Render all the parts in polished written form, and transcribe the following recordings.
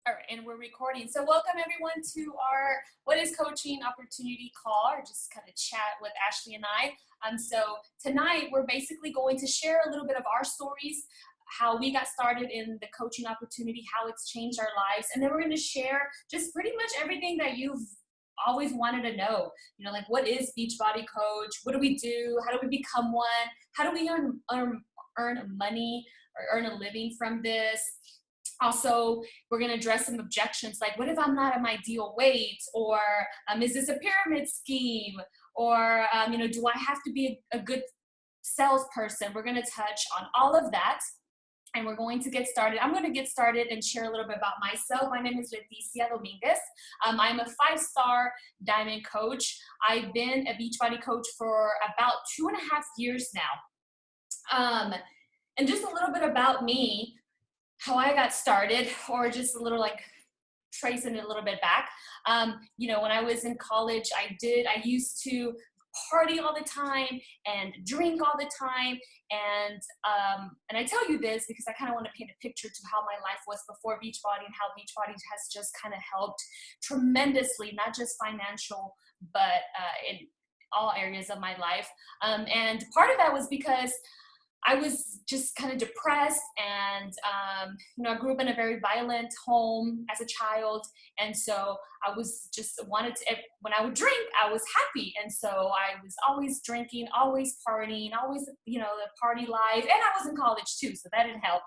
All right, and we're recording. So welcome everyone to our What is Coaching Opportunity call, or just kind of chat with Ashley and I. So tonight we're basically going to share a little bit of our stories, how we got started in the coaching opportunity, how it's changed our lives, and then we're going to share just pretty much everything that you've always wanted to know. You know, like what is Beachbody Coach? What do we do? How do we become one? How do we earn money or earn a living from this? Also, we're going to address some objections like, what if I'm not at my ideal weight? Or is this a pyramid scheme? Or, do I have to be a good salesperson? We're going to touch on all of that. And we're going to get started. I'm going to get started and share a little bit about myself. My name is Leticia Dominguez. I'm a 5-star diamond coach. I've been a Beachbody coach for about 2.5 years now. And just a little bit about me, how I got started, or just a little like tracing it a little bit back. When I was in college, I used to party all the time and drink all the time. And I tell you this because I kind of want to paint a picture to how my life was before Beachbody and how Beachbody has just kind of helped tremendously, not just financial, but in all areas of my life. And part of that was because I was just kind of depressed, and I grew up in a very violent home as a child, and so I was just when I would drink, I was happy, and so I was always drinking, always partying, always, the party life, and I was in college too, so that didn't help.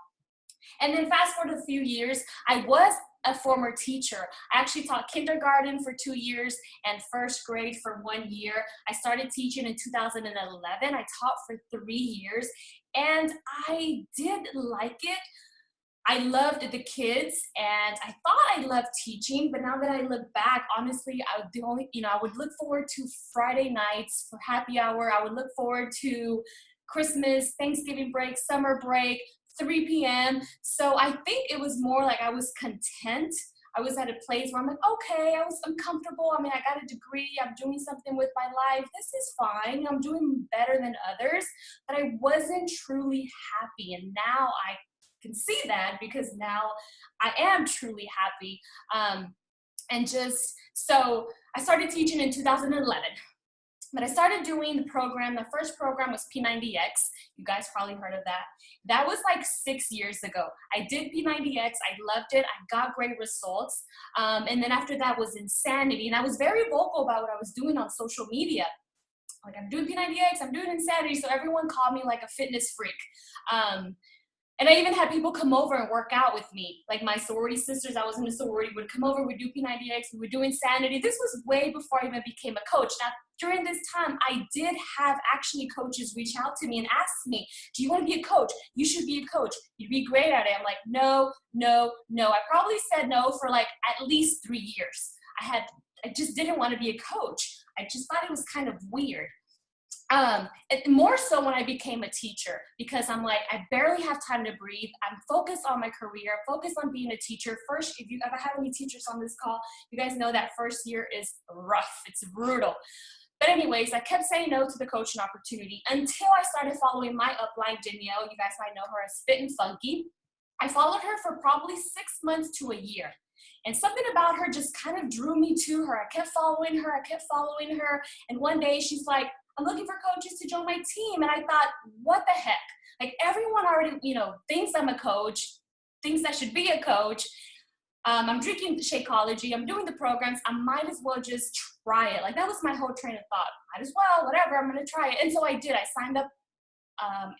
And then fast forward a few years, I was a former teacher. I actually taught kindergarten for 2 years and first grade for 1 year. I started teaching in 2011. I taught for 3 years, and I did like it. I loved the kids, and I thought I loved teaching, but now that I look back, honestly, I would look forward to Friday nights for happy hour. I would look forward to Christmas, Thanksgiving break, summer break, 3 p.m. So I think it was more like I was content. I was at a place where I'm like, okay, I'm comfortable. I mean, I got a degree. I'm doing something with my life. This is fine. I'm doing better than others, but I wasn't truly happy. And now I can see that because now I am truly happy. So I started teaching in 2011. But I started doing the program. The first program was P90X. You guys probably heard of that. That was like 6 years ago. I did P90X. I loved it. I got great results. And then after that was Insanity. And I was very vocal about what I was doing on social media. Like, I'm doing P90X, I'm doing Insanity. So everyone called me like a fitness freak. And I even had people come over and work out with me. Like my sorority sisters, I was in a sorority, would come over, we'd do P90X, we would do Insanity. This was way before I even became a coach. Now, during this time, I did have actually coaches reach out to me and ask me, do you want to be a coach? You should be a coach. You'd be great at it. I'm like, no. I probably said no for like at least 3 years. I just didn't want to be a coach. I just thought it was kind of weird. More so when I became a teacher, because I'm like, I barely have time to breathe. I'm focused on my career, focused on being a teacher. First, if you ever have any teachers on this call, you guys know that first year is rough. It's brutal. But anyways, I kept saying no to the coaching opportunity until I started following my upline, Danielle. You guys might know her as Fit and Funky. I followed her for probably 6 months to a year. And something about her just kind of drew me to her. I kept following her. And one day she's like, I'm looking for coaches to join my team. And I thought, what the heck? Like, everyone already, thinks I'm a coach, thinks I should be a coach. I'm drinking Shakeology. I'm doing the programs. I might as well just try it. Like, that was my whole train of thought. Might as well, whatever, I'm going to try it. And so I did. I signed up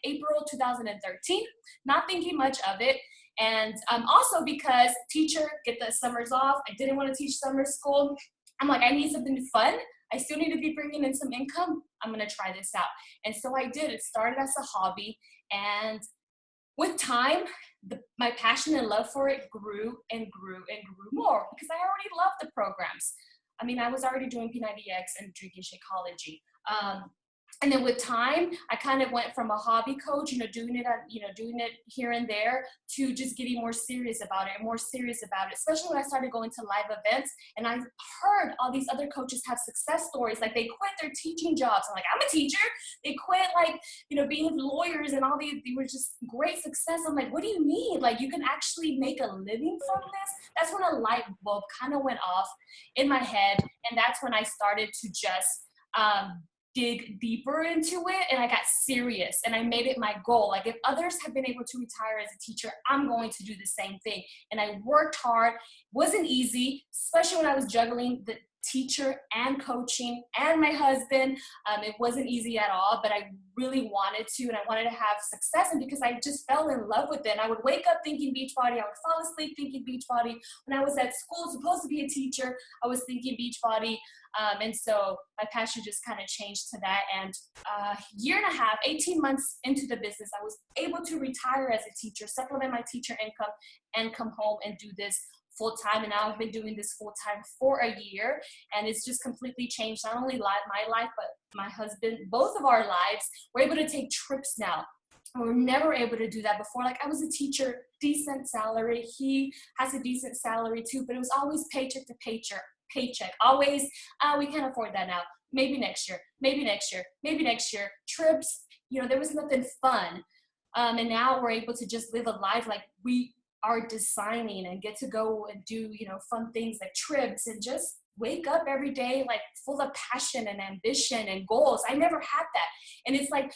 April 2013, not thinking much of it. And also because teacher, get the summers off. I didn't want to teach summer school. I'm like, I need something fun. I still need to be bringing in some income. I'm going to try this out. And so I did. It started as a hobby. And with time, my passion and love for it grew and grew and grew more because I already loved the programs. I mean, I was already doing P90X and drinking Shakeology. And then with time, I kind of went from a hobby coach, doing it here and there, to just getting more serious about it, especially when I started going to live events and I heard all these other coaches have success stories. Like, they quit their teaching jobs. I'm like, I'm a teacher. They quit, being lawyers and all they were just great success. I'm like, what do you mean? Like, you can actually make a living from this? That's when a light bulb kind of went off in my head. And that's when I started to just, dig deeper into it, and I got serious and I made it my goal. Like, if others have been able to retire as a teacher, I'm going to do the same thing. And I worked hard. Wasn't easy, especially when I was juggling the teacher and coaching and my husband. It wasn't easy at all, but I really wanted to, and I wanted to have success. And because I just fell in love with it, and I would wake up thinking Beachbody, I would fall asleep thinking Beachbody. When I was at school, supposed to be a teacher, I was thinking Beachbody. And so my passion just kind of changed to that. And a year and a half, 18 months into the business, I was able to retire as a teacher, supplement my teacher income, and come home and do this full time. And now I've been doing this full time for a year, and it's just completely changed not only my life, but my husband, both of our lives. We're able to take trips now. We were never able to do that before. Like, I was a teacher, decent salary. He has a decent salary too, but it was always paycheck to paycheck. Always, we can't afford that now. Maybe next year, maybe next year, maybe next year. Trips, there was nothing fun. And now we're able to just live a life like we are designing, and get to go and do, fun things like trips, and just wake up every day like full of passion and ambition and goals. I never had that. And it's like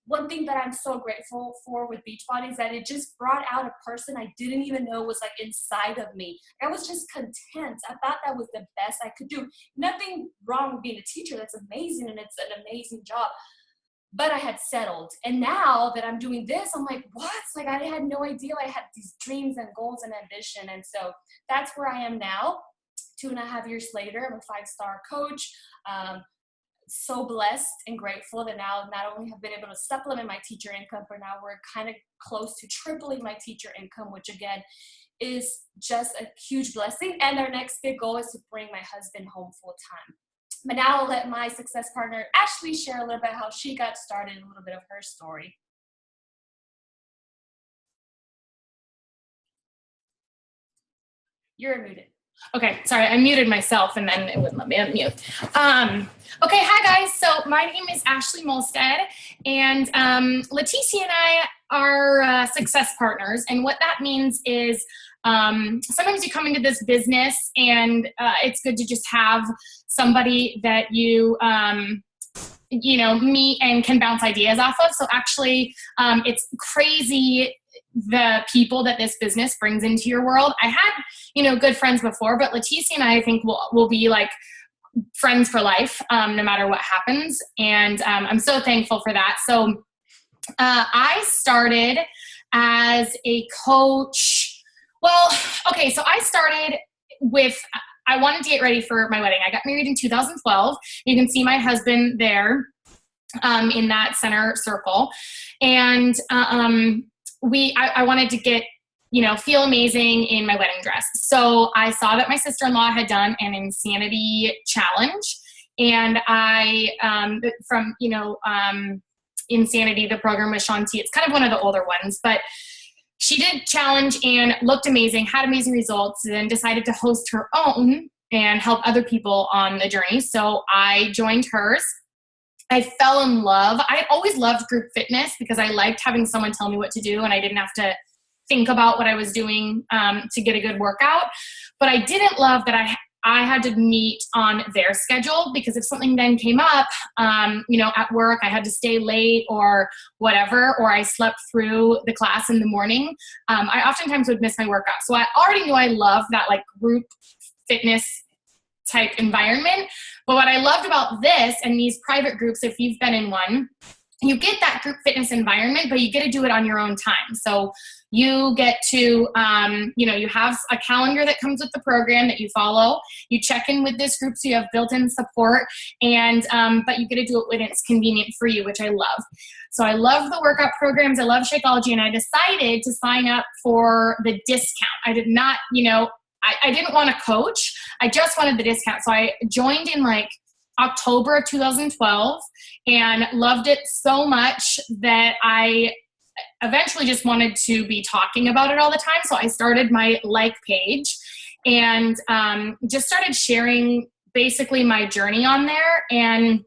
one thing that I'm so grateful for with Beachbody is that it just brought out a person I didn't even know was like inside of me. I was just content. I thought that was the best I could do. Nothing wrong with being a teacher. That's amazing, and it's an amazing job. But I had settled. And now that I'm doing this, I'm like, what? Like, I had no idea I had these dreams and goals and ambition. And so that's where I am now. 2.5 years later, I'm a 5-star coach. So blessed and grateful that now not only have been able to supplement my teacher income, but now we're kind of close to tripling my teacher income, which again is just a huge blessing. And our next big goal is to bring my husband home full time. But now I'll let my success partner, Ashley, share a little bit how she got started and a little bit of her story. You're muted. Okay, sorry, I muted myself and then it wouldn't let me unmute. Okay, hi guys. So my name is Ashley Molstead, and Leticia and I are success partners. And what that means is sometimes you come into this business and it's good to just have somebody that you meet and can bounce ideas off of. So actually, it's crazy the people that this business brings into your world. I had, good friends before, but Leticia and I think will be like friends for life, no matter what happens. And I'm so thankful for that. So I started as a coach. Well, okay, so I started with, I wanted to get ready for my wedding. I got married in 2012. You can see my husband there in that center circle. And I wanted to get, feel amazing in my wedding dress. So I saw that my sister-in-law had done an insanity challenge. And I, from Insanity, the program with Shanti, it's kind of one of the older ones, but she did challenge and looked amazing, had amazing results, and then decided to host her own and help other people on the journey. So I joined hers. I fell in love. I always loved group fitness because I liked having someone tell me what to do, and I didn't have to think about what I was doing to get a good workout. But I didn't love that I had to meet on their schedule, because if something then came up, at work, I had to stay late or whatever, or I slept through the class in the morning, I oftentimes would miss my workout. So I already knew I loved that like group fitness type environment. But what I loved about this and these private groups, if you've been in one, you get that group fitness environment, but you get to do it on your own time. So you get to, you have a calendar that comes with the program that you follow. You check in with this group, so you have built-in support, and but you get to do it when it's convenient for you, which I love. So I love the workout programs. I love Shakeology, and I decided to sign up for the discount. I did not, I didn't want to coach. I just wanted the discount. So I joined in like October of 2012 and loved it so much that I eventually just wanted to be talking about it all the time. So I started my like page and just started sharing basically my journey on there, and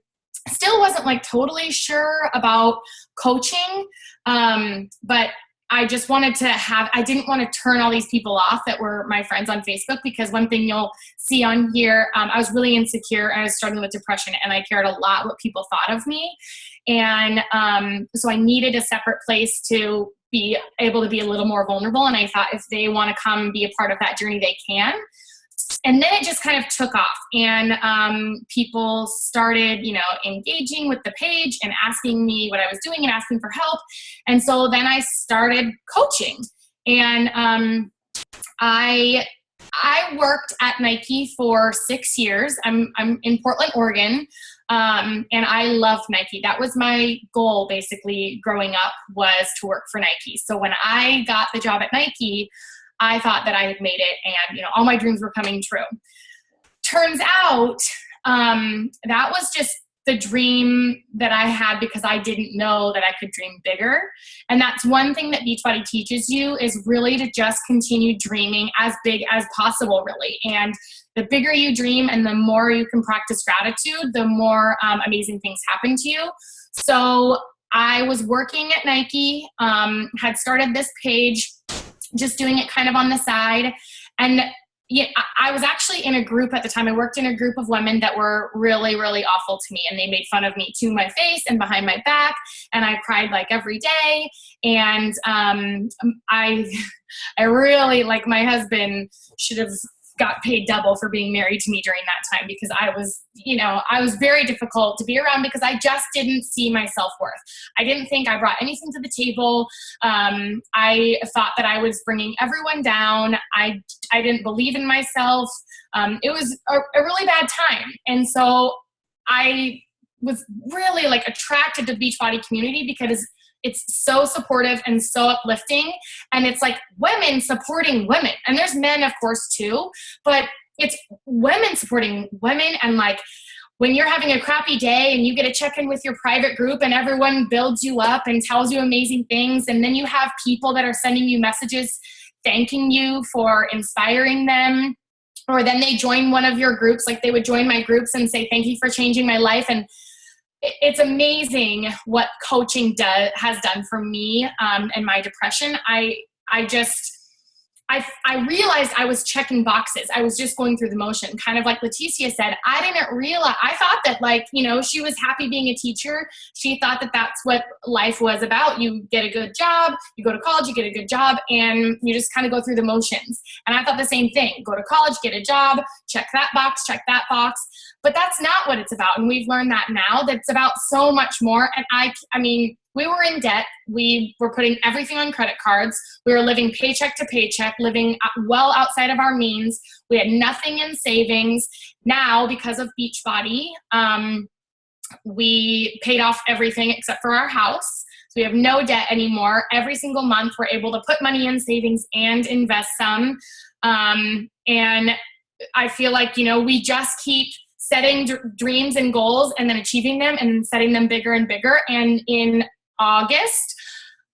still wasn't like totally sure about coaching. But I just wanted to I didn't want to turn all these people off that were my friends on Facebook, because one thing you'll see on here, I was really insecure and I was struggling with depression, and I cared a lot what people thought of me. And so I needed a separate place to be able to be a little more vulnerable. And I thought if they want to come be a part of that journey, they can. And then it just kind of took off, and people started, engaging with the page and asking me what I was doing and asking for help. And so then I started coaching, and I worked at Nike for 6 years. I'm in Portland, Oregon, and I loved Nike. That was my goal, basically, growing up, was to work for Nike. So when I got the job at Nike, I thought that I had made it, and all my dreams were coming true. Turns out that was just the dream that I had, because I didn't know that I could dream bigger. And that's one thing that Beachbody teaches you, is really to just continue dreaming as big as possible, really. And the bigger you dream and the more you can practice gratitude, the more amazing things happen to you. So I was working at Nike, had started this page, just doing it kind of on the side. And yeah, I was actually in a group at the time. I worked in a group of women that were really, really awful to me. And they made fun of me to my face and behind my back. And I cried like every day. And I really, like, my husband should have got paid double for being married to me during that time, because I was very difficult to be around, because I just didn't see my self-worth. I didn't think I brought anything to the table. I thought that I was bringing everyone down. I didn't believe in myself. It was a really bad time. And so I was really attracted to the Beachbody community, because it's so supportive and so uplifting. And it's like women supporting women. And there's men, of course, too, but it's women supporting women. And when you're having a crappy day and you get a check-in with your private group and everyone builds you up and tells you amazing things, and then you have people that are sending you messages thanking you for inspiring them, or then they join one of your groups, like they would join my groups and say, thank you for changing my life. And it's amazing what coaching has done for me and my depression. I realized I was checking boxes. I was just going through the motion. Kind of like Leticia said, I didn't realize, I thought that she was happy being a teacher. She thought that that's what life was about. You get a good job, you go to college, you get a good job, and you just kind of go through the motions. And I thought the same thing. Go to college, get a job, check that box, check that box. But that's not what it's about. And we've learned that now, that it's about so much more. And I mean, we were in debt. We were putting everything on credit cards. We were living paycheck to paycheck, living well outside of our means. We had nothing in savings. Now, because of Beachbody, we paid off everything except for our house. So we have no debt anymore. Every single month, we're able to put money in savings and invest some. And I feel like, we just keep setting dreams and goals and then achieving them and setting them bigger and bigger. And in August,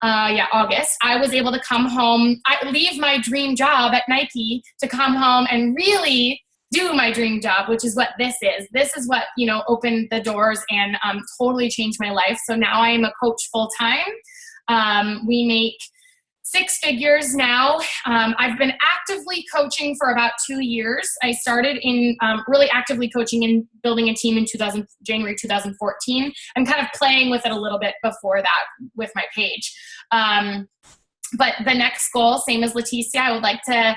I was able to come home. I leave my dream job at Nike to come home and really do my dream job, which is what this is. This is what, opened the doors and totally changed my life. So now I am a coach full time. We make 6 figures now. I've been actively coaching for about 2 years. I started in really actively coaching and building a team in January 2014. I'm kind of playing with it a little bit before that with my page. But the next goal, same as Leticia, I would like to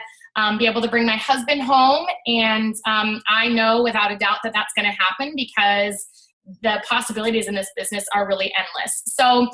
be able to bring my husband home. And I know without a doubt that that's going to happen, because the possibilities in this business are really endless. So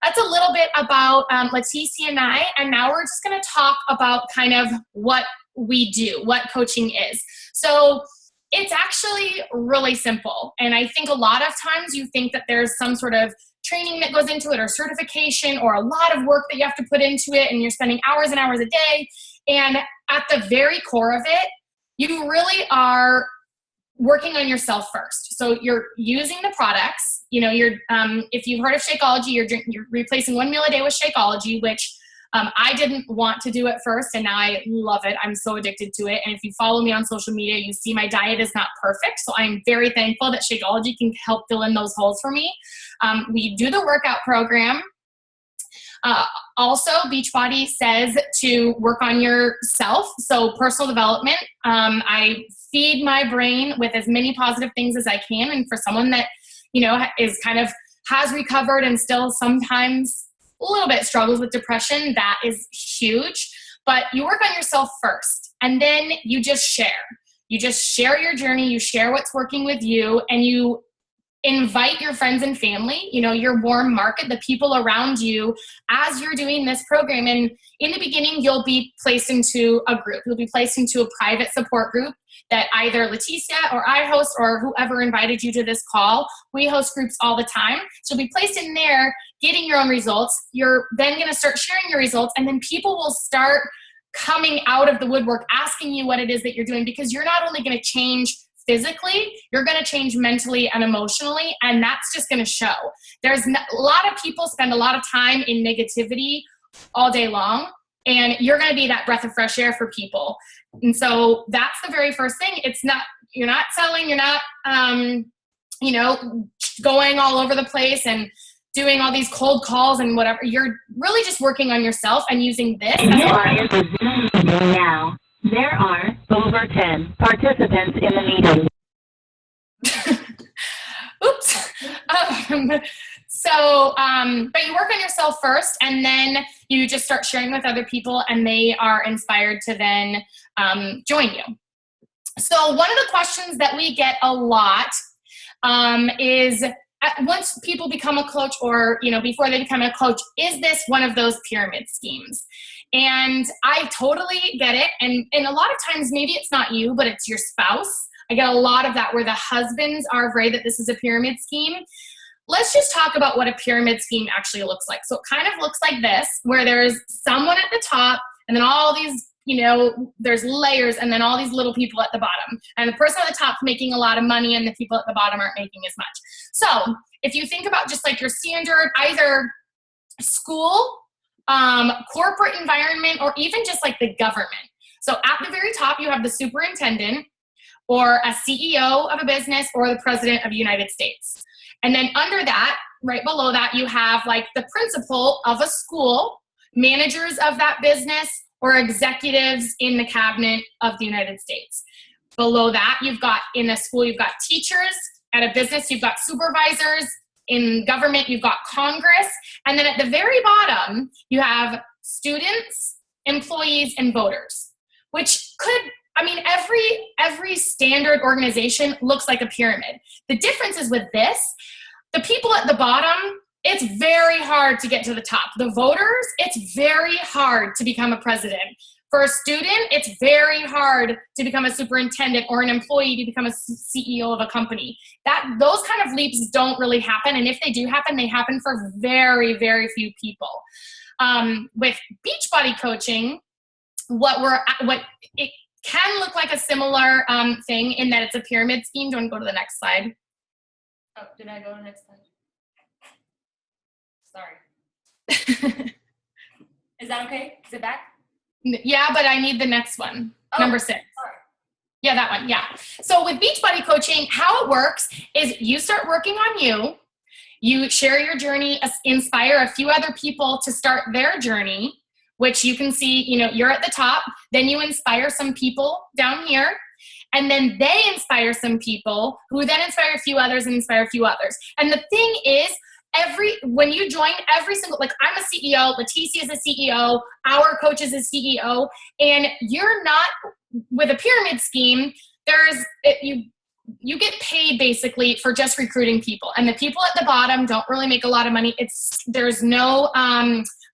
that's a little bit about Leticia and I, and now we're just going to talk about kind of what we do, what coaching is. So it's actually really simple, and I think a lot of times you think that there's some sort of training that goes into it, or certification, or a lot of work that you have to put into it, and you're spending hours and hours a day, and at the very core of it, you really are working on yourself first. So you're using the products, if you've heard of Shakeology, you're replacing 1 meal a day with Shakeology, which I didn't want to do it first, and now I love it. I'm so addicted to it. And if you follow me on social media, you see my diet is not perfect. So I'm very thankful that Shakeology can help fill in those holes for me. We do the workout program. Also, Beachbody says to work on yourself. So personal development, I feed my brain with as many positive things as I can. And for someone that, is has recovered and still sometimes a little bit struggles with depression, that is huge. But you work on yourself first, and then you just share. You just share your journey. You share what's working with you, and you invite your friends and family, your warm market, the people around you as you're doing this program. And in the beginning, you'll be placed into a group. You'll be placed into a private support group that either Leticia or I host, or whoever invited you to this call. We host groups all the time. So you'll be placed in there, getting your own results. You're then going to start sharing your results, and then people will start coming out of the woodwork asking you what it is that you're doing, because you're not only going to change physically, you're going to change mentally and emotionally, and that's just going to show. A lot of people spend a lot of time in negativity all day long, and you're going to be that breath of fresh air for people. And so that's the very first thing. You're not selling, you're not, going all over the place and doing all these cold calls and whatever. You're really just working on yourself and using this. Now. There are over 10 participants in the meeting. Oops. But you work on yourself first, and then you just start sharing with other people, and they are inspired to then join you. So one of the questions that we get a lot is, once people become a coach, or before they become a coach, is this one of those pyramid schemes? And I totally get it. And a lot of times, maybe it's not you, but it's your spouse. I get a lot of that where the husbands are afraid that this is a pyramid scheme. Let's just talk about what a pyramid scheme actually looks like. So it kind of looks like this, where there's someone at the top, and then all these, there's layers, and then all these little people at the bottom. And the person at the top making a lot of money, and the people at the bottom aren't making as much. So if you think about just like your standard, either school, corporate environment, or even just like the government. So at the very top, you have the superintendent, or a CEO of a business, or the president of the United States. And then under that, right below that, you have like the principal of a school, managers of that business, or executives in the cabinet of the United States. Below that, in a school, you've got teachers. At a business, you've got supervisors. In government, you've got Congress. And then at the very bottom, you have students, employees, and voters, which every standard organization looks like a pyramid. The difference is with this, the people at the bottom, it's very hard to get to the top. The voters, it's very hard to become a president. For a student, it's very hard to become a superintendent, or an employee to become a CEO of a company. Those kind of leaps don't really happen. And if they do happen, they happen for very, very few people. With Beachbody coaching, it can look like a similar thing, in that it's a pyramid scheme. Do you want to go to the next slide? Oh, did I go to the next slide? Sorry. Is that okay? Is it back? Yeah, but I need the next one. Oh, Number 6. Sorry. Yeah, that one. Yeah. So with Beachbody coaching, how it works is you start working on you. You share your journey, inspire a few other people to start their journey, which you can see, you're at the top. Then you inspire some people down here. And then they inspire some people, who then inspire a few others and inspire a few others. And the thing is, when you join, every single, like I'm a CEO, Leticia is a CEO, our coach is a CEO, and you're not, with a pyramid scheme, you get paid basically for just recruiting people. And the people at the bottom don't really make a lot of money. There's no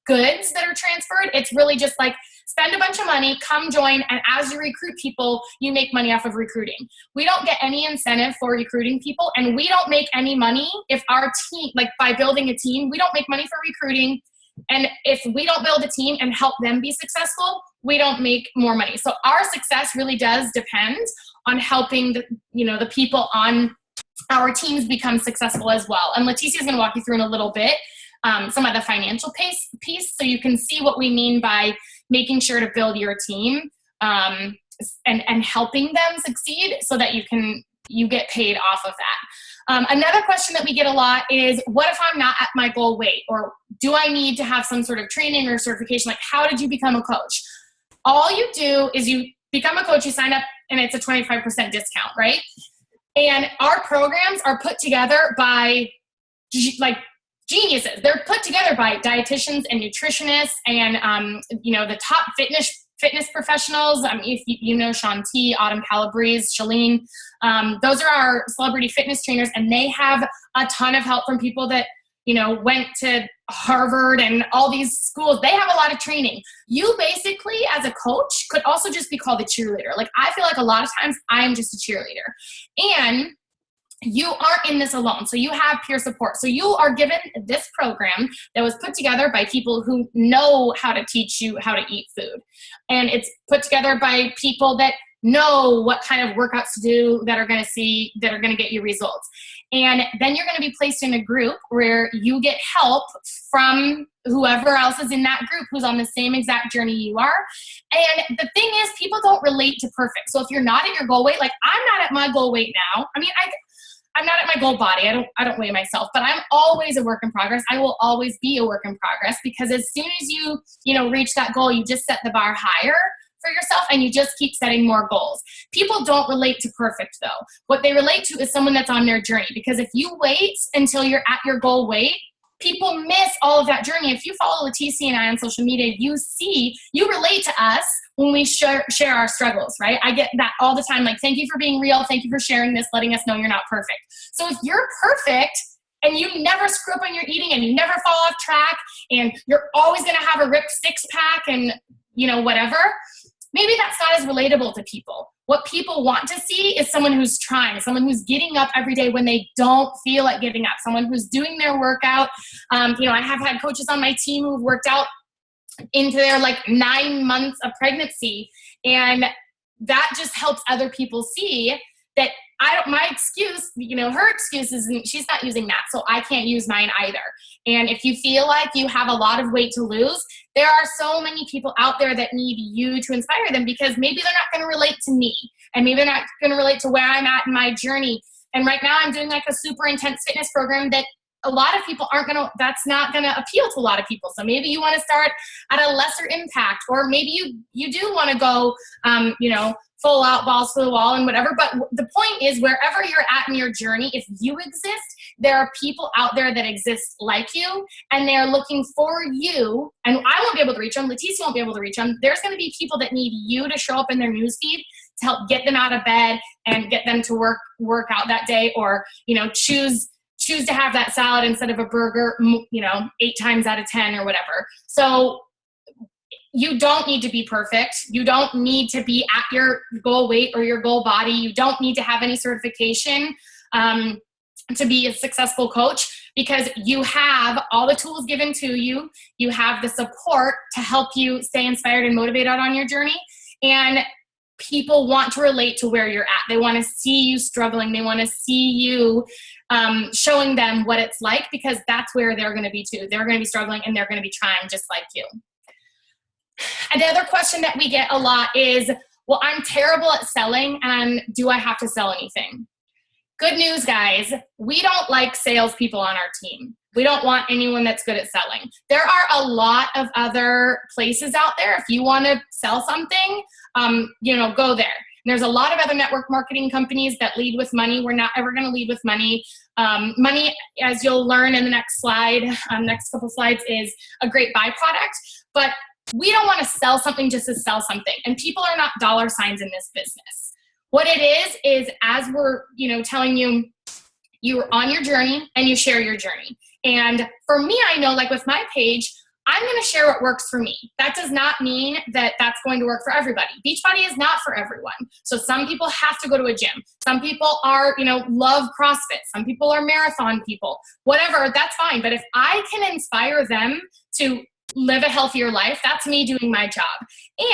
goods that are transferred. It's really just like, spend a bunch of money, come join, and as you recruit people, you make money off of recruiting. We don't get any incentive for recruiting people, and we don't make any money if our team, like by building a team, we don't make money for recruiting. And if we don't build a team and help them be successful, we don't make more money. So our success really does depend on helping the people on our teams become successful as well. And Leticia is going to walk you through in a little bit some of the financial piece, so you can see what we mean by making sure to build your team and helping them succeed so that you get paid off of that. Another question that we get a lot is, what if I'm not at my goal weight? Or do I need to have some sort of training or certification? Like, how did you become a coach? All you do is you become a coach, you sign up, and it's a 25% discount, right? And our programs are put together by geniuses. They're put together by dietitians and nutritionists and the top fitness professionals. If you know Shaun T, Autumn Calabrese, Shalene, those are our celebrity fitness trainers, and they have a ton of help from people that went to Harvard and all these schools. They have a lot of training. You basically, as a coach, could also just be called a cheerleader. Like, I feel like a lot of times I am just a cheerleader. And you aren't in this alone. So you have peer support. So you are given this program that was put together by people who know how to teach you how to eat food. And it's put together by people that know what kind of workouts to do that are going to get you results. And then you're going to be placed in a group where you get help from whoever else is in that group who's on the same exact journey you are. And the thing is, people don't relate to perfect. So if you're not at your goal weight, like I'm not at my goal weight now. I mean, I'm not at my goal body. I don't weigh myself, but I'm always a work in progress. I will always be a work in progress, because as soon as you reach that goal, you just set the bar higher for yourself and you just keep setting more goals. People don't relate to perfect though. What they relate to is someone that's on their journey, because if you wait until you're at your goal weight, people miss all of that journey. If you follow Leticia and I on social media, you relate to us when we share our struggles, right? I get that all the time. Like, thank you for being real. Thank you for sharing this, letting us know you're not perfect. So if you're perfect and you never screw up on your eating and you never fall off track and you're always going to have a ripped six pack and whatever, maybe that's not as relatable to people. What people want to see is someone who's trying, someone who's getting up every day when they don't feel like getting up, someone who's doing their workout. I have had coaches on my team who've worked out into their 9 months of pregnancy. And that just helps other people see that my excuse, her excuse isn't, she's not using that, so I can't use mine either. And if you feel like you have a lot of weight to lose, there are so many people out there that need you to inspire them, because maybe they're not going to relate to me, and maybe they're not going to relate to where I'm at in my journey. And right now I'm doing a super intense fitness program that a lot of people that's not going to appeal to a lot of people. So maybe you want to start at a lesser impact, or maybe you do want to go, full out, balls to the wall and whatever. But the point is, wherever you're at in your journey, if you exist, there are people out there that exist like you, and they're looking for you. And I won't be able to reach them. Leticia won't be able to reach them. There's going to be people that need you to show up in their newsfeed to help get them out of bed and get them to work out that day, or, choose to have that salad instead of a burger, 8 times out of 10 or whatever. So you don't need to be perfect. You don't need to be at your goal weight or your goal body. You don't need to have any certification to be a successful coach, because you have all the tools given to you. You have the support to help you stay inspired and motivated on your journey. And people want to relate to where you're at. They want to see you struggling. They want to see you showing them what it's like, because that's where they're going to be too. They're going to be struggling and they're going to be trying just like you. Another question that we get a lot is, well, I'm terrible at selling, and do I have to sell anything? Good news, guys. We don't like salespeople on our team. We don't want anyone that's good at selling. There are a lot of other places out there. If you want to sell something, go there. There's a lot of other network marketing companies that lead with money. We're not ever going to lead with money. Money, as you'll learn in the next couple slides, is a great byproduct. But we don't want to sell something just to sell something. And people are not dollar signs in this business. What it is as we're, telling you, you're on your journey and you share your journey. And for me, I know, with my page, I'm going to share what works for me. That does not mean that that's going to work for everybody. Beachbody is not for everyone. So some people have to go to a gym. Some people are, love CrossFit. Some people are marathon people. Whatever, that's fine. But if I can inspire them to live a healthier life, that's me doing my job.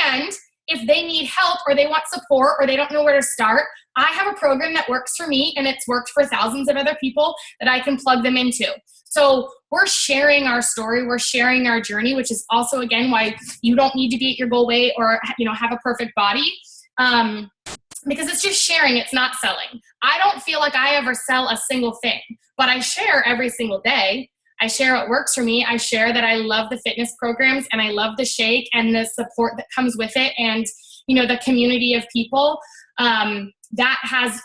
And if they need help or they want support or they don't know where to start, I have a program that works for me and it's worked for thousands of other people that I can plug them into. So we're sharing our story, we're sharing our journey, which is also, again, why you don't need to be at your goal weight or, have a perfect body. Because it's just sharing, it's not selling. I don't feel like I ever sell a single thing, but I share every single day. I share what works for me. I share that I love the fitness programs and I love the shake and the support that comes with it, and the community of people. That has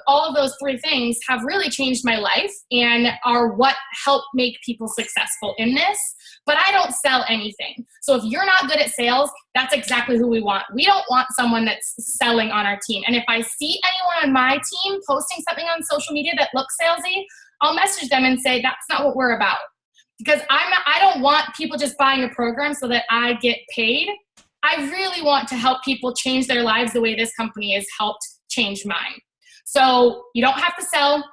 all of those three things have really changed my life and are what help make people successful in this. But I don't sell anything. So if you're not good at sales, that's exactly who we want. We don't want someone that's selling on our team. And if I see anyone on my team posting something on social media that looks salesy, I'll message them and say, that's not what we're about. Because I don't want people just buying a program so that I get paid. I really want to help people change their lives the way this company has helped change mine. So you don't have to sell.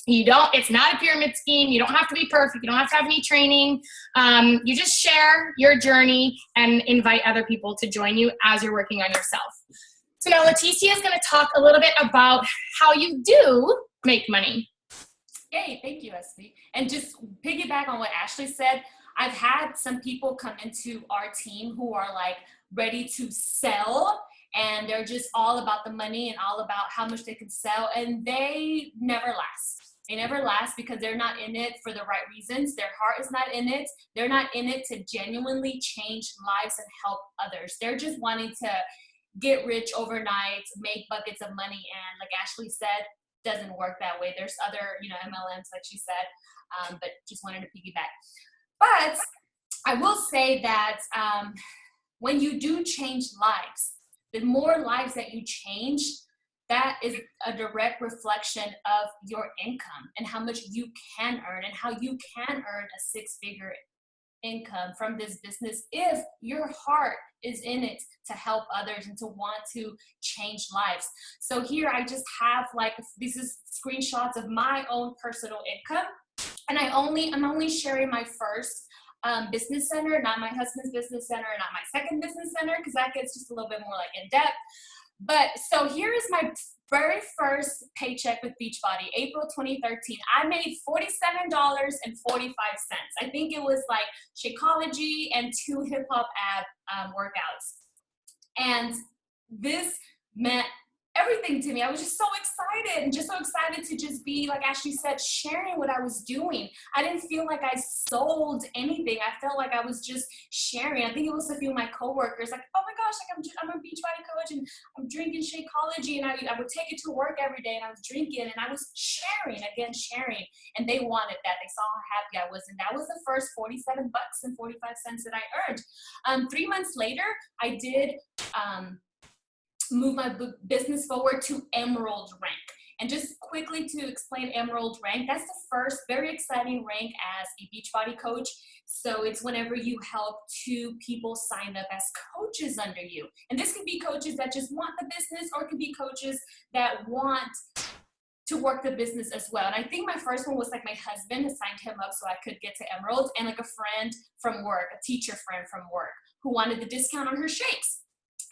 It's not a pyramid scheme. You don't have to be perfect. You don't have to have any training. You just share your journey and invite other people to join you as you're working on yourself. So now Leticia is going to talk a little bit about how you do make money. Yay, thank you, Esme. And just piggyback on what Ashley said, I've had some people come into our team who are like ready to sell, and they're just all about the money and all about how much they can sell, and they never last. They never last because they're not in it for the right reasons. Their heart is not in it. They're not in it to genuinely change lives and help others. They're just wanting to get rich overnight, make buckets of money, and like Ashley said, doesn't work that way. There's other, MLMs, like she said, but just wanted to piggyback. But I will say that when you do change lives, the more lives that you change, that is a direct reflection of your income and how much you can earn and how you can earn a six-figure income from this business if your heart is in it to help others and to want to change lives. So here I just have these is screenshots of my own personal income, and I'm only sharing my first business center, not my husband's business center, not my second business center, because that gets just a little bit more in depth. But so here is my very first paycheck with Beachbody, April 2013. I made $47.45. I think it was Shakeology and 2 hip hop ab workouts. And this meant everything to me. I was just so excited and just so excited to just be, like Ashley said, sharing what I was doing. I didn't feel like I sold anything. I felt like I was just sharing. I think it was a few of my coworkers oh my gosh, I'm a Beachbody coach and I'm drinking Shakeology, and I would take it to work every day and I was drinking and I was sharing. And they wanted that. They saw how happy I was, and that was the first $47.45 that I earned. 3 months later, I did move my business forward to Emerald rank. And just quickly to explain Emerald rank, that's the first very exciting rank as a Beachbody coach. So it's whenever you help 2 people sign up as coaches under you. And this can be coaches that just want the business, or it can be coaches that want to work the business as well. And I think my first one was my husband had signed him up so I could get to Emerald, and a friend from work, a teacher friend from work, who wanted the discount on her shakes.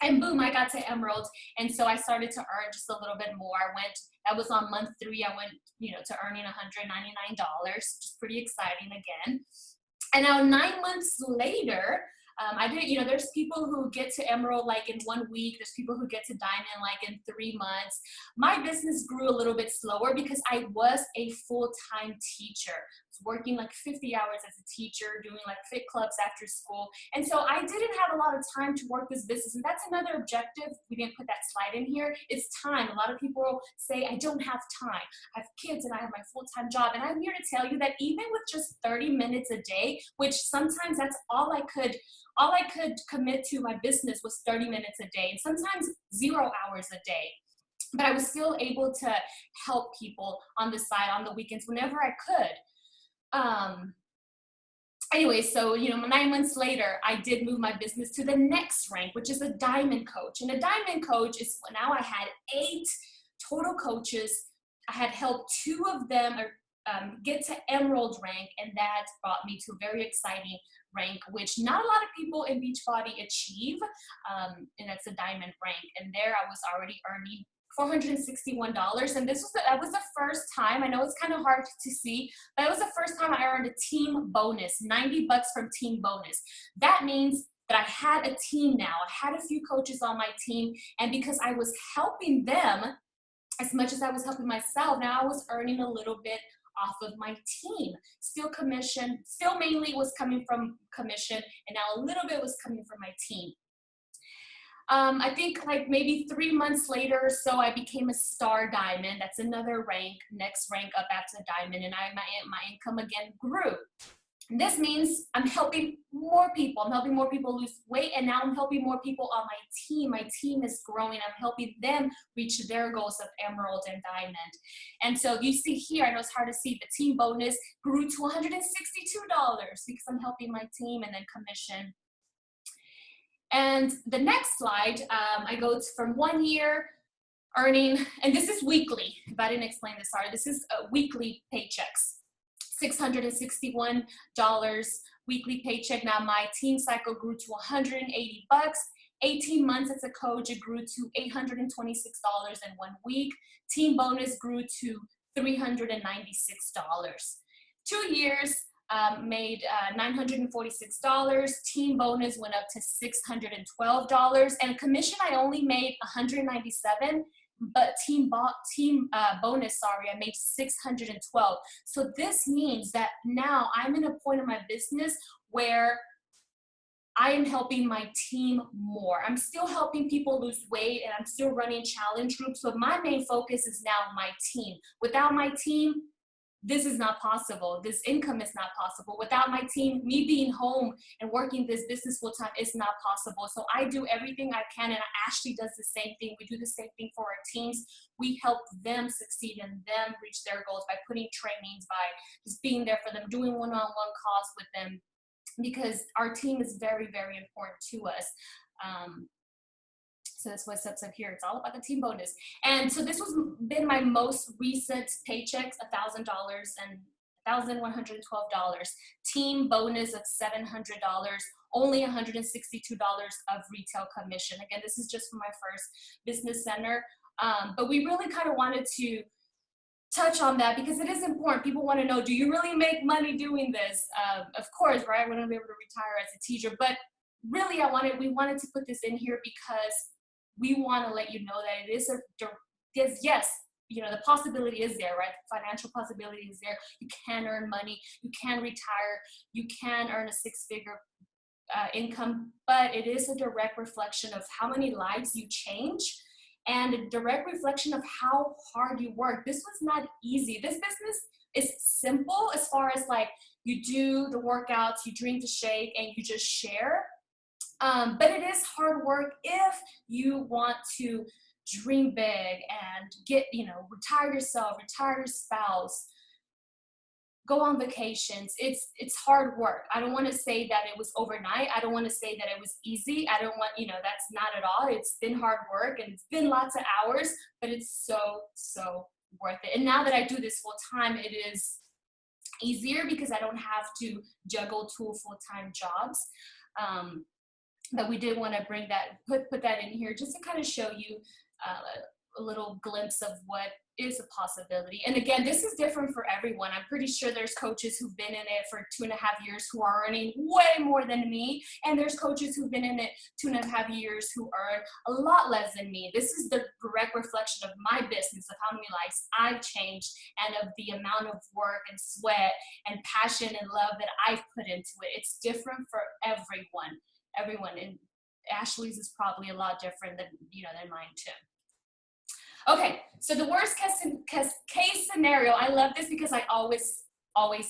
And boom, I got to Emerald. And so I started to earn just a little bit more. That was on month 3. I went, to earning $199, which is pretty exciting again. And now 9 months later, I did, there's people who get to Emerald in 1 week. There's people who get to Diamond in 3 months. My business grew a little bit slower because I was a full-time teacher. I was working 50 hours as a teacher, doing fit clubs after school. And so I didn't have a lot of time to work this business. And that's another objective. We didn't put that slide in here. It's time. A lot of people say, I don't have time. I have kids and I have my full-time job. And I'm here to tell you that even with just 30 minutes a day, which sometimes that's all I could commit to my business was 30 minutes a day, and sometimes 0 hours a day. But I was still able to help people on the side, on the weekends, whenever I could. Anyway, so, 9 months later, I did move my business to the next rank, which is a Diamond coach. And a Diamond coach is, now I had 8 total coaches. I had helped 2 of them get to Emerald rank, and that brought me to a very exciting rank, which not a lot of people in Beachbody achieve, and that's a diamond rank. And there I was already earning $461, and that was the first time. I know it's kind of hard to see, but it was the first time I earned a team bonus, $90 from team bonus. That means that I had a team now. I had a few coaches on my team, and because I was helping them as much as I was helping myself, now I was earning a little bit off of my team. Still commission, still mainly was coming from commission, and now a little bit was coming from my team. I think like maybe 3 months later or so, I became a star diamond. That's another rank, next rank up after diamond, and my income again grew. And this means I'm helping more people. I'm helping more people lose weight, and now I'm helping more people on my team. My team is growing. I'm helping them reach their goals of emerald and diamond. And so you see here, I know it's hard to see, the team bonus grew to $162 because I'm helping my team, and then commission. And the next slide, I go from 1 year earning, and this is weekly. If I didn't explain this, sorry. This is weekly paychecks. $661 weekly paycheck. Now my team cycle grew to $180. 18 months as a coach, it grew to $826 in 1 week. Team bonus grew to $396. 2 years, made $946. Team bonus went up to $612, and commission I only made $197, but team bonus, I made $612. So this means that now I'm in a point in my business where I am helping my team more. I'm still helping people lose weight, and I'm still running challenge groups, but my main focus is now my team. Without my team, this is not possible. This income is not possible. Without my team, me being home and working this business full time is not possible. So I do everything I can, and Ashley does the same thing. We do the same thing for our teams. We help them succeed and them reach their goals by putting trainings, by just being there for them, doing one-on-one calls with them, because our team is very, very important to us. So that's what's up here. It's all about the team bonus. And so this was been my most recent paychecks, $1,000 and $1,112. Team bonus of $700, only $162 of retail commission. Again, this is just for my first business center. But we really kind of wanted to touch on that because it is important. People want to know, do you really make money doing this? Of course, right? We're going to be able to retire as a teacher, but really we wanted to put this in here because we want to let you know that it is yes, you know, the possibility is there, right? The financial possibility is there. You can earn money, you can retire, you can earn a six-figure income, but it is a direct reflection of how many lives you change and a direct reflection of how hard you work. This was not easy. This business is simple as far as like you do the workouts, you drink the shake, and you just share. But it is hard work if you want to dream big and get, you know, retire yourself, retire your spouse, go on vacations. It's hard work. I don't want to say that it was overnight. I don't want to say that it was easy. I don't want, you know, that's not at all. It's been hard work and it's been lots of hours, but it's so worth it. And now that I do this full time, it is easier because I don't have to juggle two full-time jobs. But we did want to bring that, put that in here just to kind of show you a little glimpse of what is a possibility. And again, this is different for everyone. I'm pretty sure there's coaches who've been in it for 2.5 years who are earning way more than me. And there's coaches who've been in it 2.5 years who earn a lot less than me. This is the direct reflection of my business, of how many lives I've changed, and of the amount of work and sweat and passion and love that I've put into it. It's different for everyone. And Ashley's is probably a lot different than mine too. Okay, so the worst case scenario, I love this because I always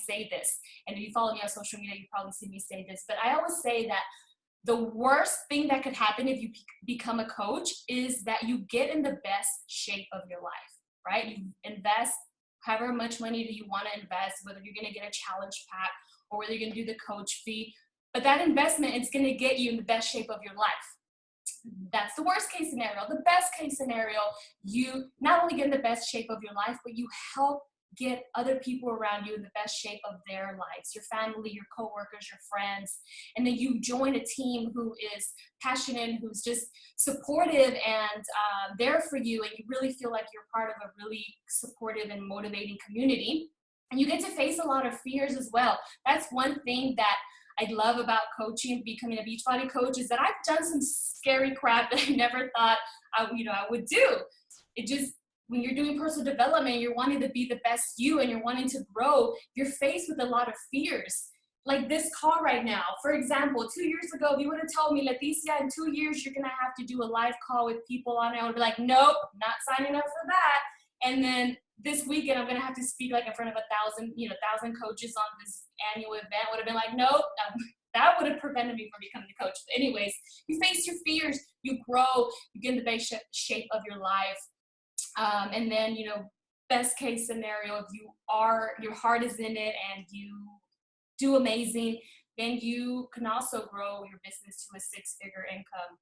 say this, and if you follow me on social media, you probably see me say this, but I always say that the worst thing that could happen if you become a coach is that you get in the best shape of your life, right? You invest however much money do you want to invest, whether you're going to get a challenge pack or whether you're going to do the coach fee, but that investment is going to get you in the best shape of your life. That's the worst case scenario. The best case scenario, you not only get in the best shape of your life, but you help get other people around you in the best shape of their lives, your family, your coworkers, your friends, and then you join a team who is passionate, who's just supportive and there for you, and you really feel like you're part of a really supportive and motivating community. And you get to face a lot of fears as well. That's one thing that I love about coaching and becoming a Beachbody coach, is that I've done some scary crap that I never thought I would do. It just, when you're doing personal development, you're wanting to be the best you and you're wanting to grow, you're faced with a lot of fears. Like this call right now, for example, 2 years ago, if you would have told me, Leticia, in 2 years, you're going to have to do a live call with people on it, I would be like, nope, not signing up for that. And then this weekend, I'm going to have to speak like in front of 1,000 coaches on this annual event. Would have been like, nope, that would have prevented me from becoming a coach. But anyways, you face your fears, you grow, you get in the best shape of your life. And then, best case scenario, if your heart is in it and you do amazing, then you can also grow your business to a 6-figure income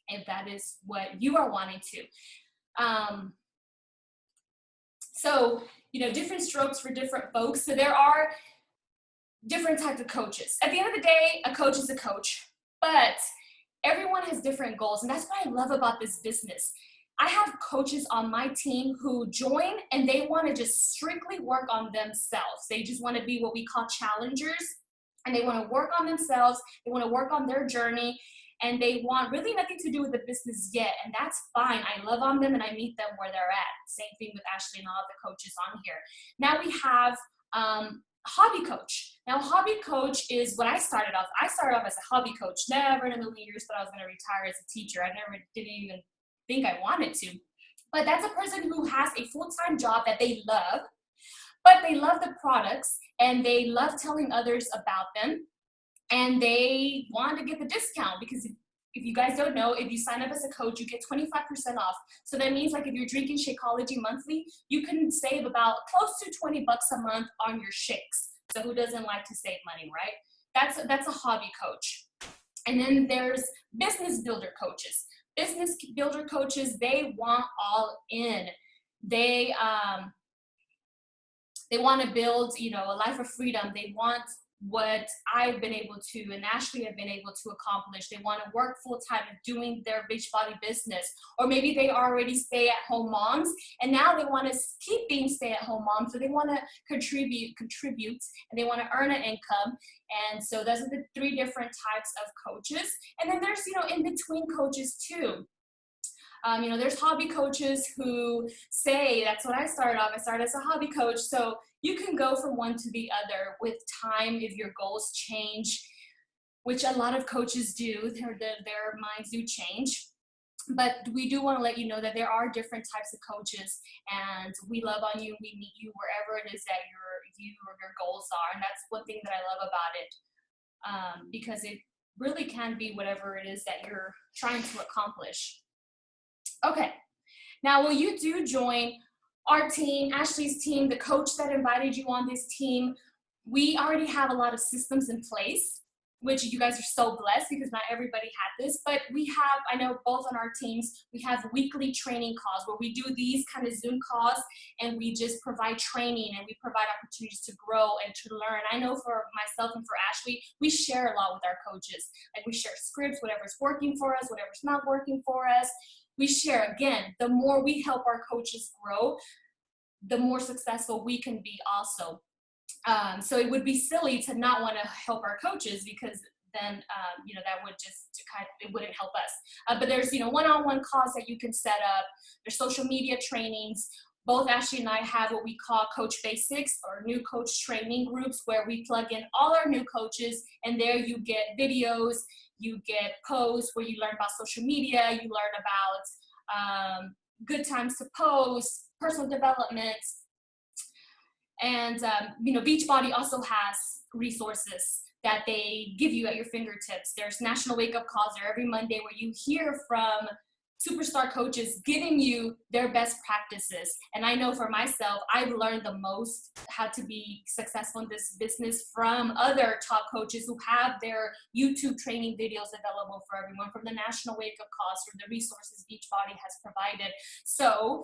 if that is what you are wanting to. So, different strokes for different folks. So there are different types of coaches. At the end of the day, a coach is a coach, but everyone has different goals. And that's what I love about this business. I have coaches on my team who join and they want to just strictly work on themselves. They just want to be what we call challengers, and they want to work on themselves. They want to work on their journey, and they want really nothing to do with the business yet. And that's fine. I love on them and I meet them where they're at. Same thing with Ashley and all the coaches on here. Now we have hobby coach. Now, hobby coach is what I started off. I started off as a hobby coach. Never in a million years thought I was going to retire as a teacher. I didn't even think I wanted to. But that's a person who has a full-time job that they love, but they love the products and they love telling others about them, and they want to get the discount, because if you guys don't know, if you sign up as a coach, you get 25% off. So that means, like, if you're drinking Shakeology monthly, you can save about close to $20 a month on your shakes. So who doesn't like to save money, right? That's a hobby coach. And then there's business builder coaches. Business builder coaches, they want all in. They want to build, a life of freedom. They want what I've been able to and Ashley have been able to accomplish. They want to work full time doing their Beachbody business. Or maybe they already stay-at-home moms and now they want to keep being stay-at-home moms. So they want to contribute, and they want to earn an income. And so those are the 3 different types of coaches. And then there's, in-between coaches too. There's hobby coaches who say, that's what I started off. I started as a hobby coach. So you can go from one to the other with time if your goals change, which a lot of coaches do. Their minds do change. But we do want to let you know that there are different types of coaches, and we love on you. We meet you wherever it is that you or your goals are. And that's one thing that I love about it, because it really can be whatever it is that you're trying to accomplish. Okay, now when you do join our team, Ashley's team, the coach that invited you on this team, we already have a lot of systems in place, which you guys are so blessed because not everybody had this, but we have, I know both on our teams, we have weekly training calls where we do these kind of Zoom calls and we just provide training and we provide opportunities to grow and to learn. I know for myself and for Ashley, we share a lot with our coaches. Like we share scripts, whatever's working for us, whatever's not working for us. We share. Again, the more we help our coaches grow, the more successful we can be also. So it would be silly to not want to help our coaches, because then, that would just it wouldn't help us. But there's, one-on-one calls that you can set up. There's social media trainings. Both Ashley and I have what we call Coach Basics, or new coach training groups, where we plug in all our new coaches, and there you get videos, you get posts where you learn about social media, you learn about good times to post, personal development. And, Beachbody also has resources that they give you at your fingertips. There's national wake-up calls there every Monday where you hear from superstar coaches giving you their best practices. And I know for myself, I've learned the most how to be successful in this business from other top coaches who have their YouTube training videos available for everyone, from the National Wake Up Calls, from the resources Beachbody has provided. So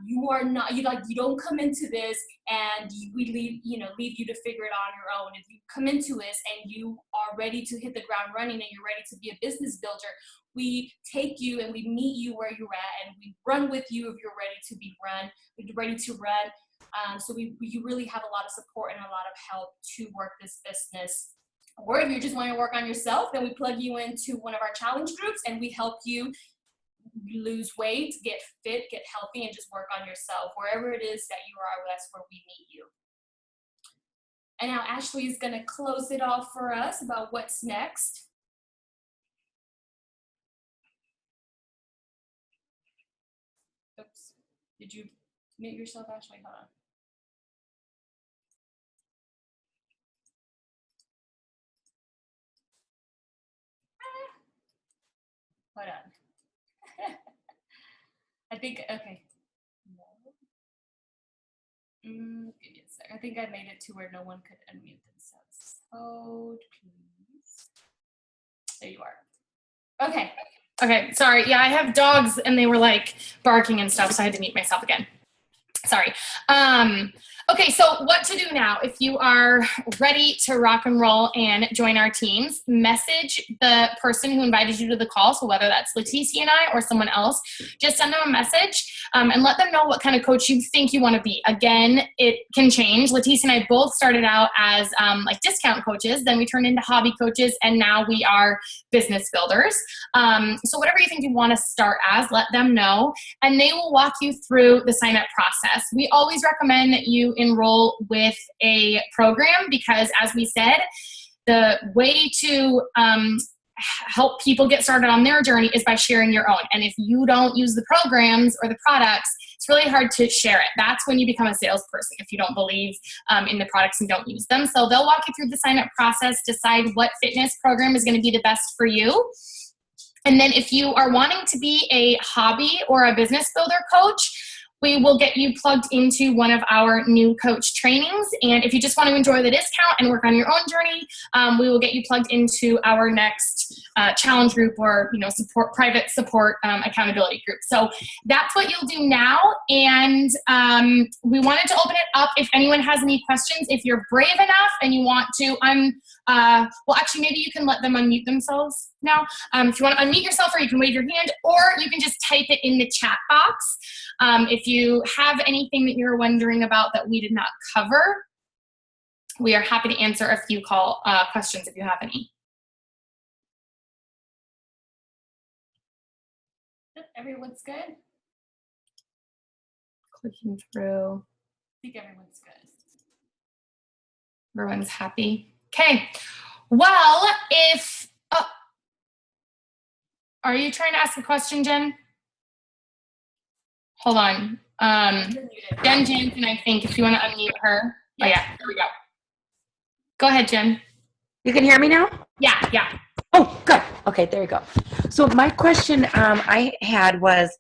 you are not, you don't come into this and we leave you to figure it out on your own. If you come into this and you are ready to hit the ground running and you're ready to be a business builder, we take you and we meet you where you're at, and we run with you if you're ready to be run, ready to run. So you really have a lot of support and a lot of help to work this business. Or if you just want to work on yourself, then we plug you into one of our challenge groups and we help you lose weight, get fit, get healthy, and just work on yourself. Wherever it is that you are, that's where we meet you. And now Ashley is going to close it off for us about what's next. Oops. Did you mute yourself, Ashley? Hold on. Hold on. I think, okay. No. Give me a sec. I think I made it to where no one could unmute themselves. Hold, please. There you are. Okay. Okay, sorry. Yeah, I have dogs and they were like barking and stuff, so I had to mute myself again. Sorry. Okay, so what to do now? If you are ready to rock and roll and join our teams, message the person who invited you to the call. So whether that's Leticia and I or someone else, just send them a message and let them know what kind of coach you think you want to be. Again, it can change. Leticia and I both started out as like discount coaches, then we turned into hobby coaches, and now we are business builders. So whatever you think you want to start as, let them know, and they will walk you through the sign-up process. We always recommend that you enroll with a program because, as we said, the way to help people get started on their journey is by sharing your own. And if you don't use the programs or the products, it's really hard to share it. That's when you become a salesperson, if you don't believe in the products and don't use them. So they'll walk you through the sign-up process, decide what fitness program is going to be the best for you. And then if you are wanting to be a hobby or a business builder coach, we will get you plugged into one of our new coach trainings. And if you just want to enjoy the discount and work on your own journey, we will get you plugged into our next challenge group or private support accountability group. So that's what you'll do now. And we wanted to open it up if anyone has any questions. If you're brave enough and you want to, well, actually, maybe you can let them unmute themselves now. If you want to unmute yourself, or you can wave your hand, or you can just type it in the chat box. If you have anything that you're wondering about that we did not cover, we are happy to answer a few questions if you have any. Everyone's good? Clicking through. I think everyone's good. Everyone's happy. Okay. Well, are you trying to ask a question, Jen? Hold on. Jen Jansen, I think, if you want to unmute her. Oh, yeah. There we go. Go ahead, Jen. You can hear me now? Yeah. Oh, good. Okay, there you go. So my question I had was,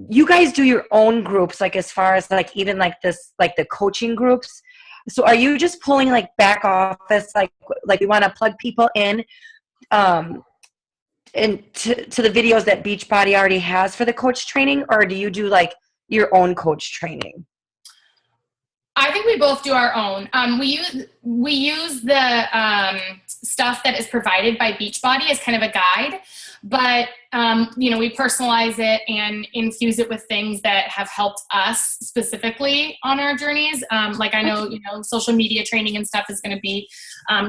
you guys do your own groups, like as far as like even like this, like the coaching groups. So are you just pulling like back office, like you want to plug people in and to the videos that Beachbody already has for the coach training, or do you do like your own coach training? I think we both do our own. We use the stuff that is provided by Beachbody as kind of a guide, but we personalize it and infuse it with things that have helped us specifically on our journeys. Like I know, social media training and stuff is going to be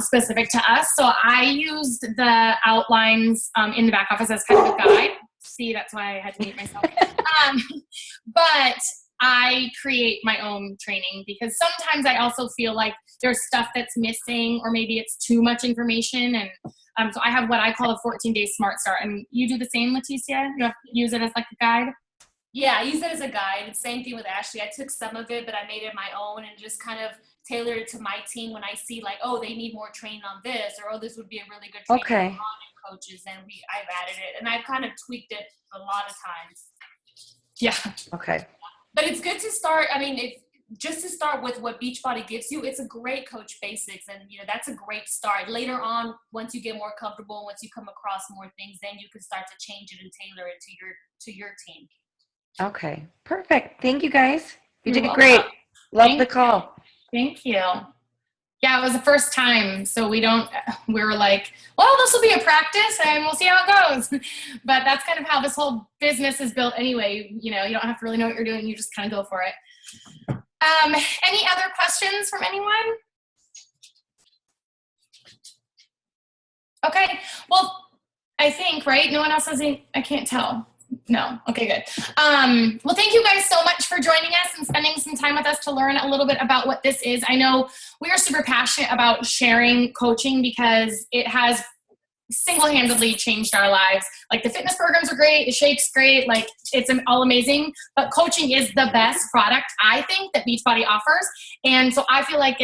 specific to us. So I used the outlines in the back office as kind of a guide. See, that's why I had to mute myself. But I create my own training because sometimes I also feel like there's stuff that's missing, or maybe it's too much information. And so I have what I call a 14-day Smart Start. And you do the same, Leticia? You have to use it as like a guide? Yeah, I use it as a guide. Same thing with Ashley. I took some of it, but I made it my own and just kind of tailored it to my team when I see like, oh, they need more training on this, or oh, this would be a really good training Okay. on coaches, and I've added it, and I've kind of tweaked it a lot of times. Yeah. Okay. But it's good to start. I mean, just to start with what Beachbody gives you, it's a great coach basics, and that's a great start. Later on, once you get more comfortable, once you come across more things, then you can start to change it and tailor it to your team. Okay. Perfect. Thank you guys. You You're did great. welcome. Love the call. Thank you. Yeah, it was the first time, so we were like, well, this will be a practice and we'll see how it goes. But that's kind of how this whole business is built anyway. You don't have to really know what you're doing. You just kind of go for it. Any other questions from anyone? Okay. Well, I think, right? No one else has any, I can't tell. No. Okay, good. Well, thank you guys so much for joining us and spending some time with us to learn a little bit about what this is. I know we are super passionate about sharing coaching because it has single-handedly changed our lives. Like, the fitness programs are great, the shake's great, like, it's all amazing, but coaching is the best product, I think, that Beachbody offers. And so I feel like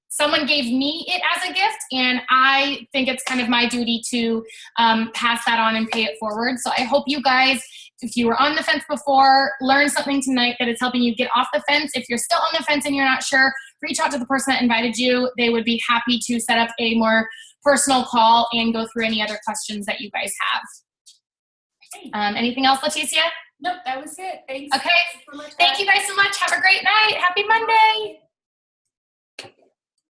someone gave me it as a gift, and I think it's kind of my duty to pass that on and pay it forward. So I hope you guys, if you were on the fence before, learn something tonight that is helping you get off the fence. If you're still on the fence and you're not sure, reach out to the person that invited you. They would be happy to set up a more personal call and go through any other questions that you guys have. Anything else, Leticia? Nope, that was it. Thanks. Okay. So much, Thank you guys so much. Have a great night. Happy Monday.